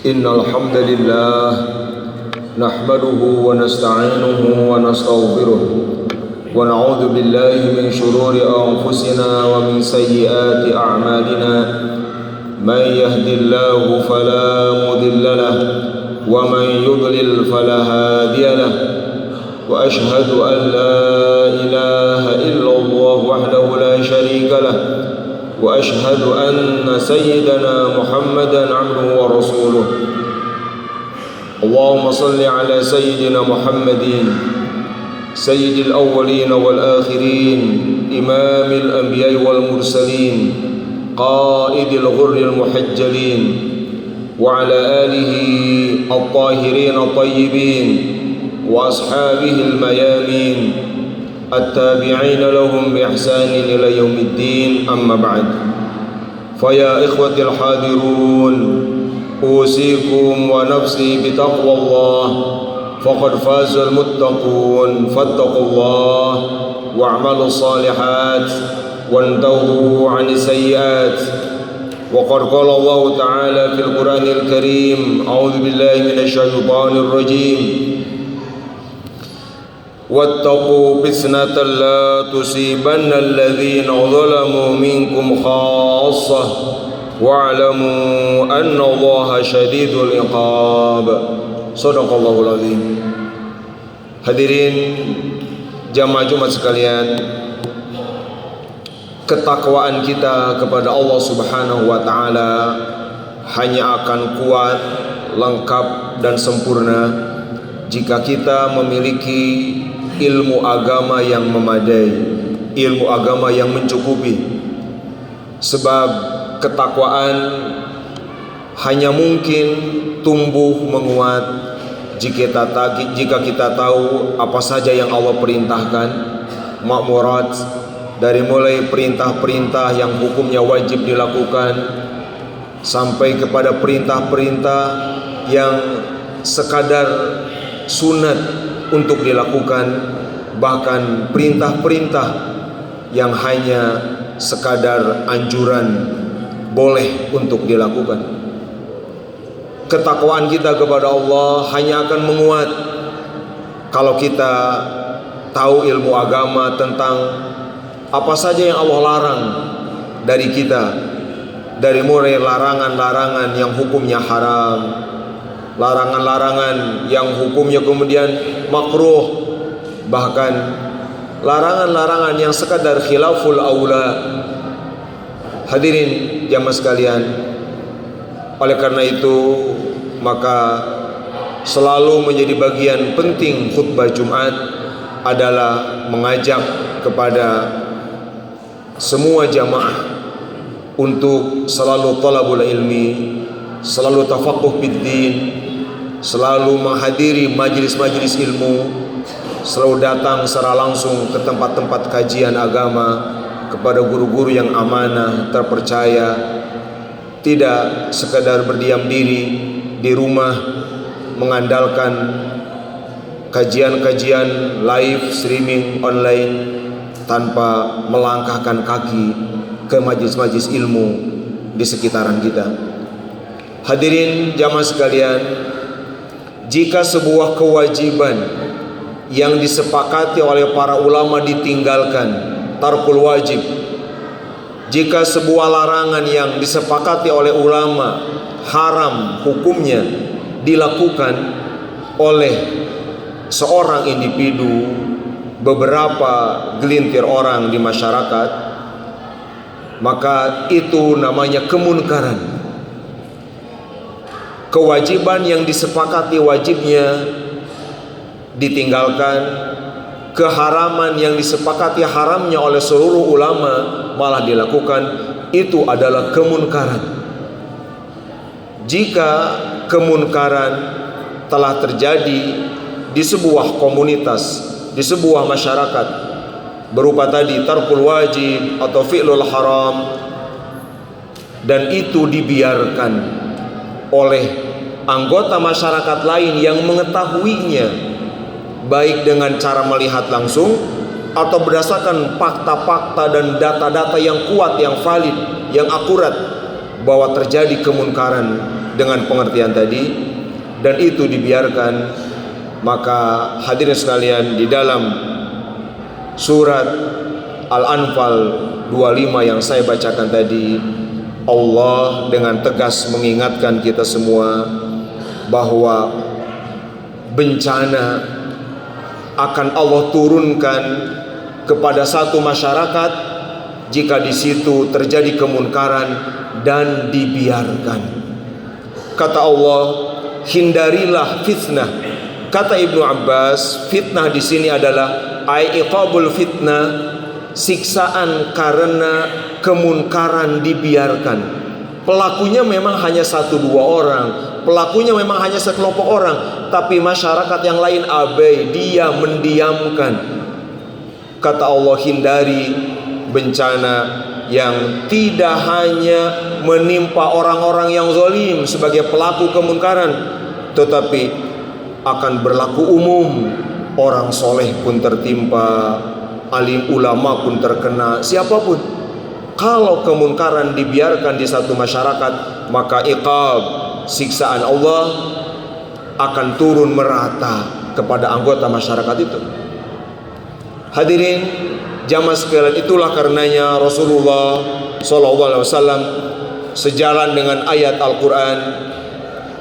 إن الحمد لله نحمده ونستعينه ونستغفره ونعوذ بالله من شرور أنفسنا ومن سيئات أعمالنا من يهد الله فلا مضل له ومن يضلل فلا هادي له وأشهد أن لا إله إلا الله وحده لا شريك له وأشهد أن سيدنا محمدا عبده ورسوله اللهم صل على سيدنا محمد سيد الأولين والآخرين إمام الأنبياء والمرسلين قائد الغر المحجلين وعلى آله الطاهرين الطيبين وأصحابه الميامين التابعين لهم بإحسان إلى يوم الدين أما بعد فيا إخوة الحاضرون أوصيكم ونفسي بتقوى الله فقد فاز المتقون فاتقوا الله واعملوا الصالحات وانتهوا عن السيئات وقد قال الله تعالى في القرآن الكريم أعوذ بالله من الشيطان الرجيم واتقوا فتنة لا تصيبن الذين ظلموا منكم خاصة واعلموا أن الله شديد العقاب Sadaqallahul Azim. Hadirin jamaah Jumat sekalian, ketakwaan kita kepada Allah Subhanahu wa taala hanya akan kuat, lengkap dan sempurna jika kita memiliki ilmu agama yang memadai, ilmu agama yang mencukupi. Sebab ketakwaan hanya mungkin tumbuh menguat jika kita tahu apa saja yang Allah perintahkan, ma'murat, dari mulai perintah-perintah yang hukumnya wajib dilakukan sampai kepada perintah-perintah yang sekadar sunat untuk dilakukan, bahkan perintah-perintah yang hanya sekadar anjuran boleh untuk dilakukan. Ketakwaan kita kepada Allah hanya akan menguat kalau kita tahu ilmu agama tentang apa saja yang Allah larang dari kita, dari mulai larangan-larangan yang hukumnya haram, larangan-larangan yang hukumnya kemudian makruh, bahkan larangan-larangan yang sekadar khilaful aula. Hadirin jamaah sekalian, oleh karena itu maka selalu menjadi bagian penting khutbah Jumat adalah mengajak kepada semua jamaah untuk selalu talabul ilmi, selalu tafaqquh fiddin, selalu menghadiri majlis-majlis ilmu, selalu datang secara langsung ke tempat-tempat kajian agama, kepada guru-guru yang amanah, terpercaya, tidak sekadar berdiam diri di rumah mengandalkan kajian-kajian live streaming online tanpa melangkahkan kaki ke majlis-majlis ilmu di sekitaran kita. Hadirin jamaah sekalian, jika sebuah kewajiban yang disepakati oleh para ulama ditinggalkan, tarkul wajib, jika sebuah larangan yang disepakati oleh ulama haram hukumnya dilakukan oleh seorang individu, beberapa gelintir orang di masyarakat, maka itu namanya kemunkaran. Kewajiban yang disepakati wajibnya ditinggalkan, keharaman yang disepakati haramnya oleh seluruh ulama malah dilakukan, itu adalah kemunkaran. Jika kemunkaran telah terjadi di sebuah komunitas, di sebuah masyarakat, berupa tadi tarkul wajib atau fi'lul haram, dan itu dibiarkan oleh anggota masyarakat lain yang mengetahuinya, baik dengan cara melihat langsung atau berdasarkan fakta-fakta dan data-data yang kuat, yang valid, yang akurat, bahwa terjadi kemunkaran dengan pengertian tadi, dan itu dibiarkan, maka hadirin sekalian, di dalam surat Al-Anfal 25 yang saya bacakan tadi, Allah dengan tegas mengingatkan kita semua bahwa bencana akan Allah turunkan kepada satu masyarakat jika di situ terjadi kemunkaran dan dibiarkan. Kata Allah, hindarilah fitnah. Kata Ibnu Abbas, fitnah di sini adalah iqabul fitnah, siksaan karena kemunkaran dibiarkan. Pelakunya memang hanya 1-2 orang, pelakunya memang hanya sekelompok orang, tapi masyarakat yang lain abai, dia mendiamkan. Kata Allah, hindari bencana yang tidak hanya menimpa orang-orang yang zalim sebagai pelaku kemunkaran, tetapi akan berlaku umum. Orang soleh pun tertimpa, alim ulama pun terkena, siapapun. Kalau kemunkaran dibiarkan di satu masyarakat, maka iqab, siksaan Allah akan turun merata kepada anggota masyarakat itu. Hadirin jamaah sekalian, itulah karenanya Rasulullah SAW sejalan dengan ayat Al-Quran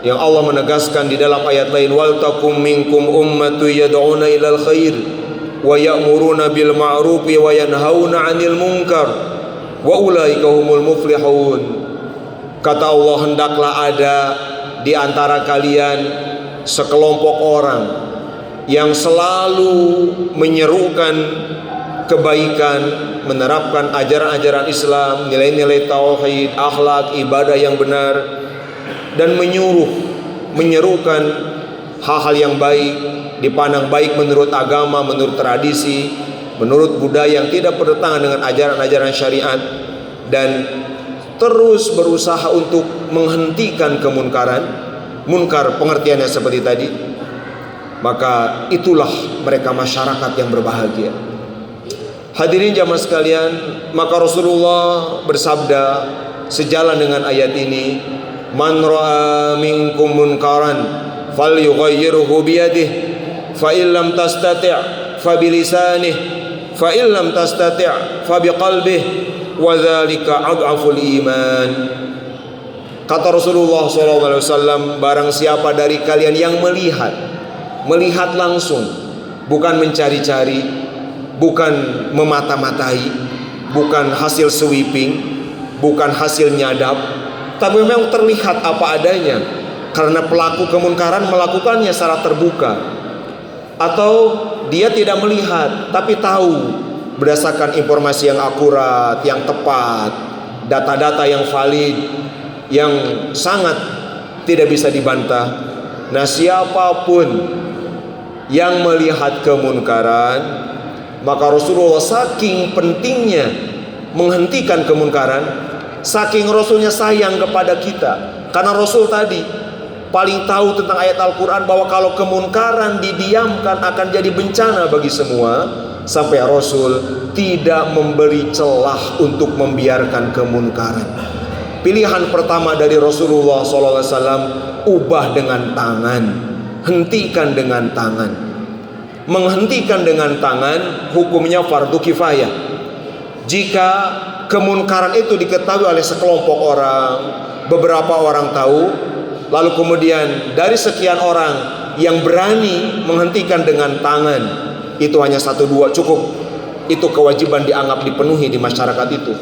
yang Allah menegaskan di dalam ayat lain, wal takum minkum ummatu yad'una ilal khair wa ya'muruna bil ma'rufi wa yanhauna 'anil munkar wa ulaika humul muflihun. Kata Allah, hendaklah ada di antara kalian sekelompok orang yang selalu menyerukan kebaikan, menerapkan ajaran-ajaran Islam, nilai-nilai tauhid, akhlak, ibadah yang benar, dan menyerukan hal-hal yang baik, dipandang baik menurut agama, menurut tradisi, menurut budaya yang tidak bertentangan dengan ajaran-ajaran syariat, dan terus berusaha untuk menghentikan kemunkaran. Munkar pengertiannya seperti tadi, maka itulah mereka masyarakat yang berbahagia. Hadirin jamaah sekalian, maka Rasulullah bersabda sejalan dengan ayat ini, man ra'a minkum munkaran falyughayyirhu biyadihi fa in lam tastati' fa bilisanihi fa in lam tastati' fa biqalbihi wa dzalika adhaful iman. Kata Rasulullah SAW, barang siapa dari kalian yang melihat langsung, bukan mencari-cari, bukan memata-matai, bukan hasil sweeping, bukan hasil nyadap, tapi memang terlihat apa adanya, karena pelaku kemunkaran melakukannya secara terbuka. Atau dia tidak melihat tapi tahu berdasarkan informasi yang akurat, yang tepat, data-data yang valid, yang sangat tidak bisa dibantah. Nah, siapapun yang melihat kemunkaran, maka Rasulullah saking pentingnya menghentikan kemunkaran, saking Rasulnya sayang kepada kita, karena Rasul tadi paling tahu tentang ayat Al-Quran bahwa kalau kemunkaran didiamkan akan jadi bencana bagi semua, sampai Rasul tidak memberi celah untuk membiarkan kemunkaran. Pilihan pertama dari Rasulullah SAW, ubah dengan tangan, hentikan dengan tangan. Menghentikan dengan tangan hukumnya fardu kifayah. Jika kemunkaran itu diketahui oleh sekelompok orang, beberapa orang tahu, lalu kemudian dari sekian orang yang berani menghentikan dengan tangan, itu hanya 1-2 cukup. Itu kewajiban dianggap dipenuhi di masyarakat itu.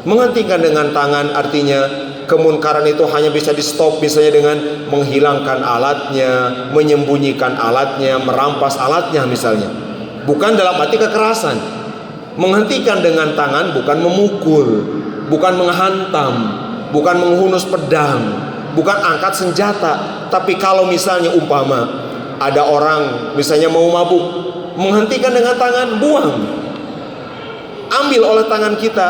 Menghentikan dengan tangan artinya kemunkaran itu hanya bisa di stop, misalnya dengan menghilangkan alatnya, menyembunyikan alatnya, merampas alatnya misalnya. Bukan dalam arti kekerasan. Menghentikan dengan tangan bukan memukul, bukan menghantam, bukan menghunus pedang, bukan angkat senjata. Tapi kalau misalnya umpama ada orang misalnya mau mabuk, menghentikan dengan tangan, buang. Ambil oleh tangan kita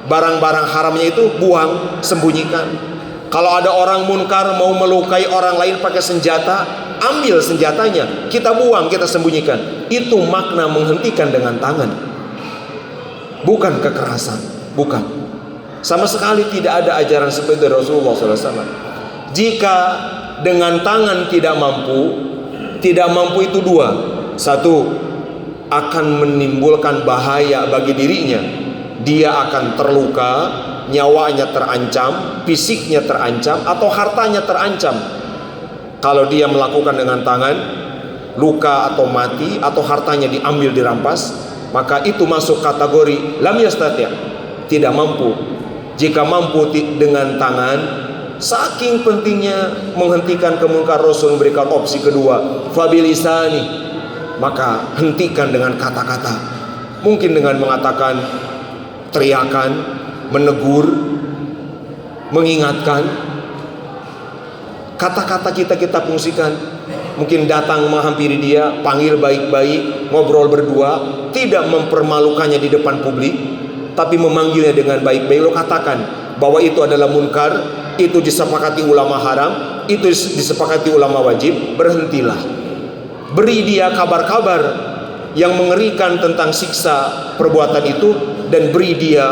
barang-barang haramnya itu, buang, sembunyikan. Kalau ada orang munkar mau melukai orang lain pakai senjata, ambil senjatanya, kita buang, kita sembunyikan. Itu makna menghentikan dengan tangan, bukan kekerasan, bukan. Sama sekali tidak ada ajaran seperti Rasulullah SAW. Jika dengan tangan tidak mampu itu dua. Satu, akan menimbulkan bahaya bagi dirinya. Dia akan terluka, nyawanya terancam, fisiknya terancam, atau hartanya terancam. Kalau dia melakukan dengan tangan, luka atau mati, atau hartanya diambil dirampas, maka itu masuk kategori lam yastati', tidak mampu. Jika mampu dengan tangan, saking pentingnya menghentikan kemungkaran, Rasul memberikan opsi kedua, fabilisani, maka hentikan dengan kata-kata. Mungkin dengan mengatakan, teriakan, menegur, mengingatkan. Kata-kata kita fungsikan. Mungkin datang menghampiri dia, panggil baik-baik, ngobrol berdua, tidak mempermalukannya di depan publik, tapi memanggilnya dengan baik-baik. Lo katakan bahwa itu adalah munkar, itu disepakati ulama haram, itu disepakati ulama wajib. Berhentilah. Beri dia kabar-kabar yang mengerikan tentang siksa perbuatan itu, dan beri dia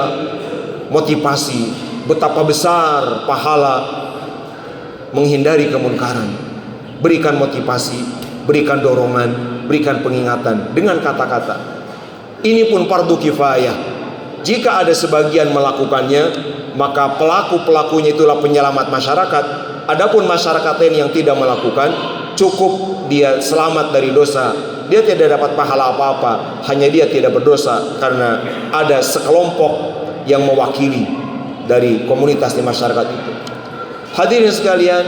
motivasi betapa besar pahala menghindari kemunkaran. Berikan motivasi, berikan dorongan, berikan pengingatan dengan kata-kata. Ini pun fardu kifayah. Jika ada sebagian melakukannya, maka pelaku-pelakunya itulah penyelamat masyarakat. Adapun masyarakat lain yang tidak melakukan, cukup dia selamat dari dosa. Dia tidak dapat pahala apa-apa, hanya dia tidak berdosa karena ada sekelompok yang mewakili dari komunitas di masyarakat itu. Hadirin sekalian,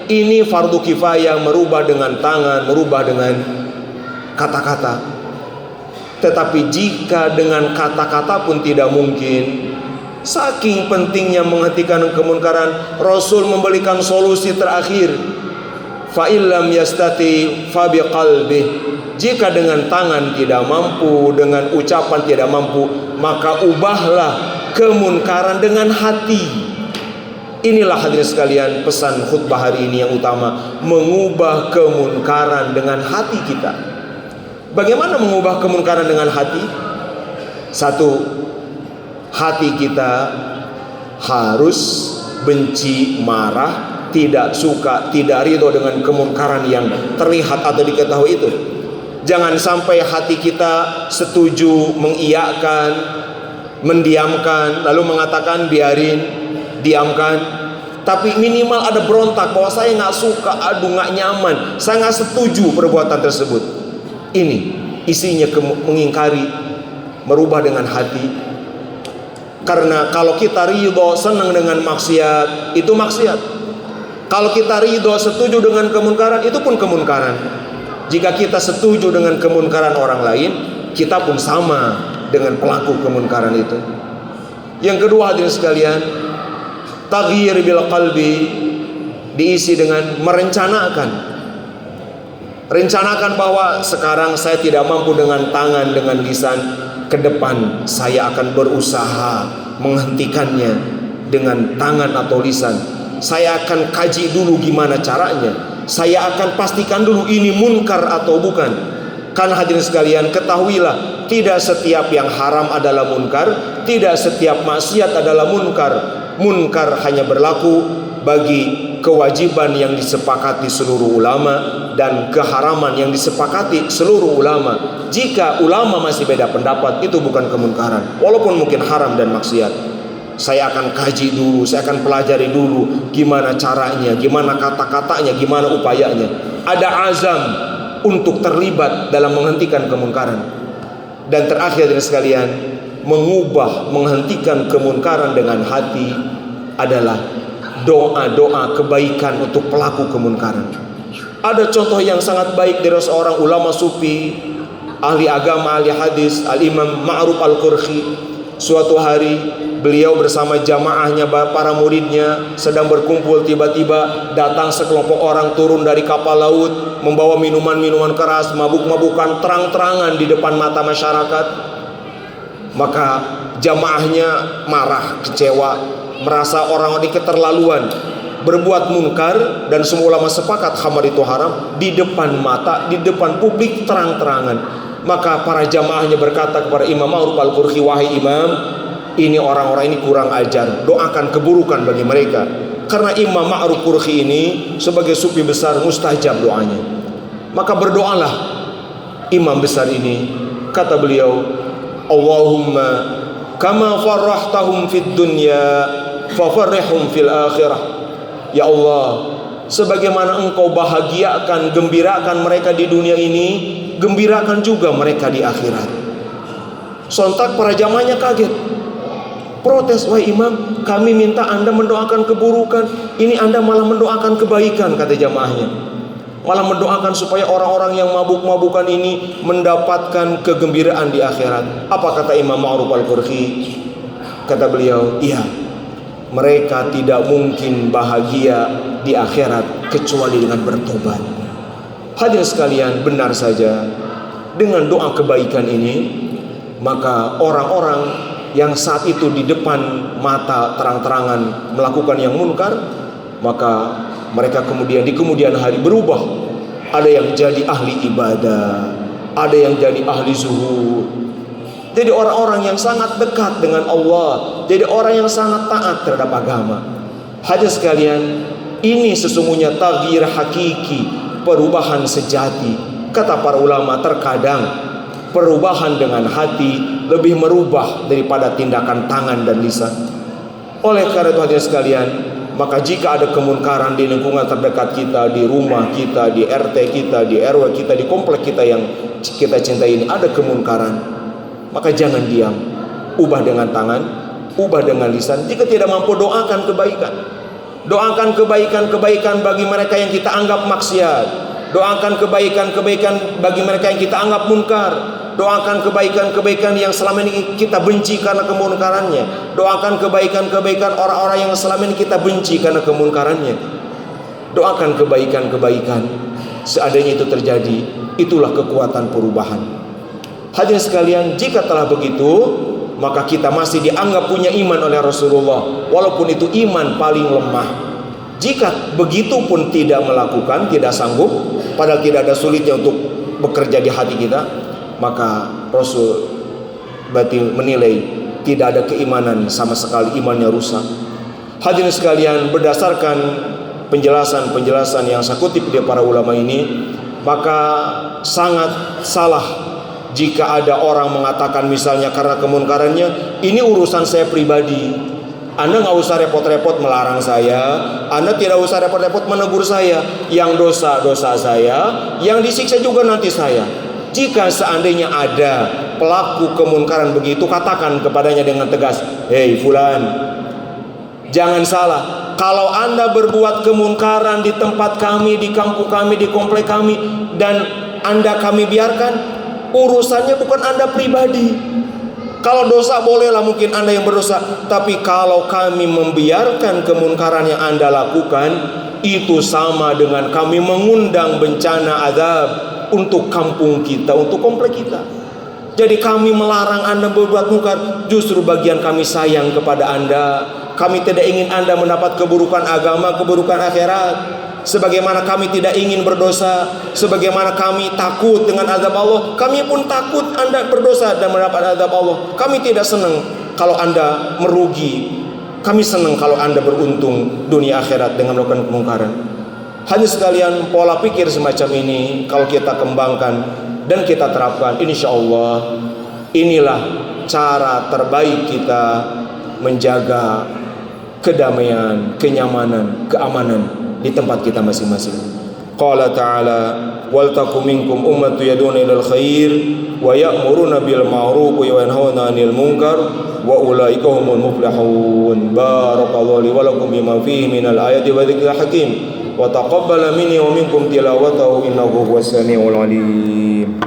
ini fardu kifayah, merubah dengan tangan, merubah dengan kata-kata. Tetapi jika dengan kata-kata pun tidak mungkin, saking pentingnya menghentikan kemunkaran, Rasul memberikan solusi terakhir. Fa illam yastati fa biqalbih. Jika dengan tangan tidak mampu, dengan ucapan tidak mampu, maka ubahlah kemunkaran dengan hati. Inilah hadirin sekalian pesan khutbah hari ini yang utama, mengubah kemunkaran dengan hati kita. Bagaimana mengubah kemunkaran dengan hati? Satu, hati kita harus benci, marah, tidak suka, tidak ridho dengan kemunkaran yang terlihat atau diketahui itu. Jangan sampai hati kita setuju, mengiyakan, mendiamkan, lalu mengatakan biarin, diamkan. Tapi minimal ada berontak bahwa saya nggak suka, aduh nggak nyaman, saya nggak setuju perbuatan tersebut. Ini isinya mengingkari, merubah dengan hati. Karena kalau kita ridho, senang dengan maksiat, itu maksiat. Kalau kita ridho, setuju dengan kemunkaran, itu pun kemunkaran. Jika kita setuju dengan kemunkaran orang lain, kita pun sama dengan pelaku kemunkaran itu. Yang kedua hadirin sekalian, taghyir bil qalbi, diisi dengan merencanakan. Rencanakan bahwa sekarang saya tidak mampu dengan tangan, dengan lisan, ke depan saya akan berusaha menghentikannya dengan tangan atau lisan. Saya akan kaji dulu gimana caranya. Saya akan pastikan dulu ini munkar atau bukan. Karena hadirin sekalian, ketahuilah, tidak setiap yang haram adalah munkar, tidak setiap maksiat adalah munkar. Munkar hanya berlaku bagi kewajiban yang disepakati seluruh ulama dan keharaman yang disepakati seluruh ulama. Jika ulama masih beda pendapat, itu bukan kemunkaran, walaupun mungkin haram dan maksiat. Saya akan kaji dulu, saya akan pelajari dulu gimana caranya, gimana kata-katanya, gimana upayanya. Ada azam untuk terlibat dalam menghentikan kemunkaran. Dan terakhir dari sekalian, menghentikan kemunkaran dengan hati adalah doa-doa kebaikan untuk pelaku kemunkaran. Ada contoh yang sangat baik dari seorang ulama sufi, ahli agama, ahli hadis, Al-Imam Ma'ruf Al-Qurhi. Suatu hari beliau bersama jamaahnya, para muridnya sedang berkumpul, tiba-tiba datang sekelompok orang turun dari kapal laut membawa minuman-minuman keras, mabuk-mabukan terang-terangan di depan mata masyarakat. Maka jamaahnya marah, kecewa, merasa orang ini keterlaluan, berbuat munkar, dan semua ulama sepakat khamar itu haram di depan mata, di depan publik terang-terangan. Maka para jamaahnya berkata kepada Imam Ma'ruf Al-Qurhi, wahai Imam, ini orang-orang ini kurang ajar, doakan keburukan bagi mereka. Karena Imam Ma'ruf Qurhi ini sebagai sufi besar mustajab doanya. Maka berdoalah imam besar ini. Kata beliau, Allahumma kama farrahtahum fid dunya fafarrihhum fil akhirah. Ya Allah, sebagaimana engkau bahagiakan, gembirakan mereka di dunia ini, gembirakan juga mereka di akhirat. Sontak para jamaahnya kaget, protes, wahai imam, kami minta anda mendoakan keburukan, ini anda malah mendoakan kebaikan, kata jamaahnya. Malah mendoakan supaya orang-orang yang mabuk-mabukan ini mendapatkan kegembiraan di akhirat. Apa kata Imam Ma'ruf Al-Qurhi? Kata beliau, iya, mereka tidak mungkin bahagia di akhirat kecuali dengan bertobat. Hadirin sekalian, benar saja, dengan doa kebaikan ini, maka orang-orang yang saat itu di depan mata terang-terangan melakukan yang munkar, maka mereka kemudian di kemudian hari berubah. Ada yang jadi ahli ibadah, ada yang jadi ahli zuhud. Jadi orang-orang yang sangat dekat dengan Allah, jadi orang yang sangat taat terhadap agama. Hadirin sekalian, ini sesungguhnya taghyir hakiki, perubahan sejati. Kata para ulama, terkadang perubahan dengan hati lebih merubah daripada tindakan tangan dan lisan. Oleh karena itu hadirin sekalian, maka jika ada kemunkaran di lingkungan terdekat kita, di rumah kita, di RT kita, di RW kita, di komplek kita yang kita cintai ini, ada kemunkaran, maka jangan diam, ubah dengan tangan, ubah dengan lisan. Jika tidak mampu, doakan kebaikan. Doakan kebaikan-kebaikan bagi mereka yang kita anggap maksiat. Doakan kebaikan-kebaikan bagi mereka yang kita anggap munkar. Doakan kebaikan-kebaikan yang selama ini kita benci karena kemunkarannya. Doakan kebaikan-kebaikan orang-orang yang selama ini kita benci karena kemunkarannya. Doakan kebaikan-kebaikan. Seadanya itu terjadi, itulah kekuatan perubahan. Hadirin sekalian, jika telah begitu, maka kita masih dianggap punya iman oleh Rasulullah, walaupun itu iman paling lemah. Jika begitu pun tidak melakukan, tidak sanggup, padahal tidak ada sulitnya untuk bekerja di hati kita, maka Rasul berarti menilai tidak ada keimanan sama sekali, imannya rusak. Hadirin sekalian, berdasarkan penjelasan-penjelasan yang saya kutip dari para ulama ini, maka sangat salah jika ada orang mengatakan misalnya karena kemunkarannya, ini urusan saya pribadi, Anda nggak usah repot-repot melarang saya, Anda tidak usah repot-repot menegur saya, yang dosa-dosa saya, yang disiksa juga nanti saya. Jika seandainya ada pelaku kemunkaran begitu, katakan kepadanya dengan tegas, hei fulan, jangan salah, kalau Anda berbuat kemunkaran di tempat kami, di kampung kami, di komplek kami, dan Anda kami biarkan, urusannya bukan Anda pribadi. Kalau dosa bolehlah mungkin Anda yang berdosa, tapi kalau kami membiarkan kemunkaran yang Anda lakukan, itu sama dengan kami mengundang bencana azab untuk kampung kita, untuk komplek kita. Jadi kami melarang Anda berbuat munkar, justru bagian kami sayang kepada Anda. Kami tidak ingin Anda mendapat keburukan agama, keburukan akhirat. Sebagaimana kami tidak ingin berdosa, sebagaimana kami takut dengan azab Allah, kami pun takut Anda berdosa dan mendapat azab Allah. Kami tidak senang kalau Anda merugi, kami senang kalau Anda beruntung dunia akhirat dengan melakukan kemungkaran. Hadirin sekalian, pola pikir semacam ini kalau kita kembangkan dan kita terapkan, insya Allah inilah cara terbaik kita menjaga kedamaian, kenyamanan, keamanan di tempat kita masing-masing. Qala ta'ala, wal takum minkum ummatu yaduna ilal khair wa ya'muruna bil ma'ruf wa yanhauna 'anil munkar wa ulaika humul muflihun. Barakallahu li wa lakum bima fihi minal ayati wa dzikril hakim wa taqabbala minni wa minkum tilawatahu innahu huwas samiul alim.